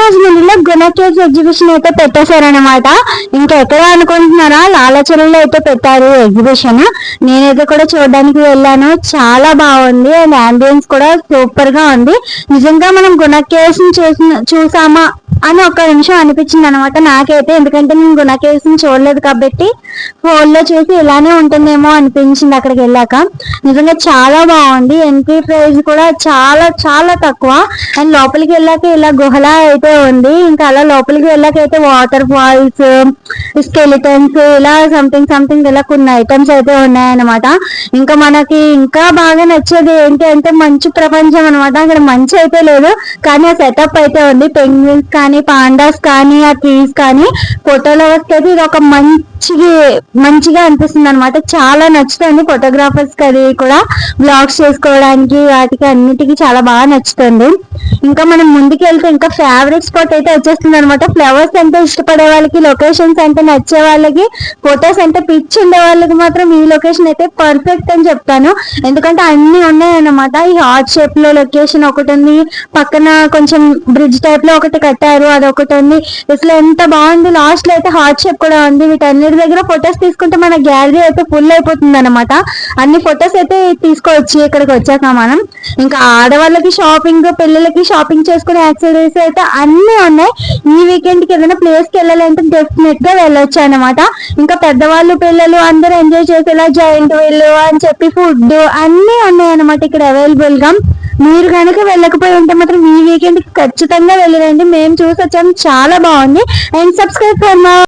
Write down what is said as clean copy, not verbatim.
రాజమండ్రిలో గుణ caves exhibition అయితే పెట్టేశారనమాట. ఇంకా ఎక్కడ అనుకుంటున్నారా, లాలాచలంలో అయితే పెట్టారు ఎగ్జిబిషన్. నేనైతే కూడా చూడడానికి వెళ్ళాను, చాలా బాగుంది అండ్ అంబియన్స్ కూడా సూపర్ గా ఉంది. నిజంగా మనం గుణ కేవ్స్ చూసామా అని ఒక నిమిషం అనిపించింది అనమాట నాకైతే. ఎందుకంటే నేను గుణ కేవ్స్ చూడలేదు కాబట్టి ఫోన్ లో చూసి ఇలానే ఉంటుందేమో అనిపించింది అక్కడికి వెళ్ళాక. నిజంగా చాలా బాగుంది. ఎంట్రీ ప్రైస్ కూడా చాలా చాలా తక్కువ. అండ్ లోపలికి వెళ్ళాక ఇలా గుహలా అయితే ఉంది. ఇంకా అలా లోపలికి వెళ్ళాక అయితే వాటర్ ఫాల్స్, స్కెలిటన్స్, ఇలా సంథింగ్ సంథింగ్ ఇలా కొన్ని ఐటమ్స్ అయితే ఉన్నాయన్నమాట. ఇంకా మనకి ఇంకా బాగా నచ్చేది ఏంటి అంటే మంచు ప్రపంచం అనమాట. అక్కడ మంచు అయితే లేదు కానీ ఆ సెటప్ అయితే ఉంది. పెంగ్విన్స్ కానీ, పాండాస్ కానీ, ఆ ట్రీస్ కానీ, ఫోటోలో వస్తే ఇది ఒక మంచిగా అనిపిస్తుంది అనమాట. చాలా నచ్చుతుంది ఫోటోగ్రాఫర్స్ కి, అది కూడా బ్లాగ్స్ చేసుకోవడానికి వాటికి అన్నిటికీ చాలా బాగా నచ్చుతుంది. ఇంకా మనం ముందుకు వెళ్తే ఇంకా ఫేవరెట్ స్పాట్ అయితే వచ్చేస్తుంది అనమాట. ఫ్లవర్స్ అంటే ఇష్టపడే వాళ్ళకి, లొకేషన్స్ అంటే నచ్చే వాళ్ళకి, ఫొటోస్ అంటే పిచ్చి ఉండే వాళ్ళకి మాత్రం ఈ లొకేషన్ అయితే పర్ఫెక్ట్ అని చెప్తాను. ఎందుకంటే అన్ని ఉన్నాయన్నమాట. ఈ హార్ట్ షేప్ లో లొకేషన్ ఒకటి ఉంది, పక్కన కొంచెం బ్రిడ్జ్ టైప్ లో ఒకటి కట్టారు, అది ఒకటి ఉంది. అసలు ఎంత బాగుంది. లాస్ట్ లో అయితే హార్ట్ షేప్ కూడా ఉంది. వీటన్నిటి దగ్గర ఫొటోస్ తీసుకుంటే మన గ్యాలరీ అయితే ఫుల్ అయిపోతుంది అనమాట. అన్ని ఫొటోస్ అయితే తీసుకోవచ్చు ఇక్కడికి వచ్చాక మనం. ఇంకా ఆడవాళ్ళకి షాపింగ్, పిల్లలకి షాపింగ్ చేసుకునే యాక్సెసరీస్ అయితే అన్ని ఉన్నాయి. ఈ వీకెండ్ కి ఏదైనా ప్లేస్ కి వెళ్ళాలంటే డెఫినెట్ గా వెళ్ళొచ్చు అనమాట. ఇంకా పెద్దవాళ్ళు, పిల్లలు అందరూ ఎంజాయ్ చేసేలా జాయింట్ వీల్ అని చెప్పి ఫుడ్ అన్ని ఉన్నాయి అనమాట ఇక్కడ అవైలబుల్ గా. మీరు కనుక వెళ్ళకపోయి ఉంటే మాత్రం ఈ వీకెండ్ కి ఖచ్చితంగా వెళ్ళిరండి. మేము చూసి వచ్చాము, చాలా బాగుంది. And subscribe for more.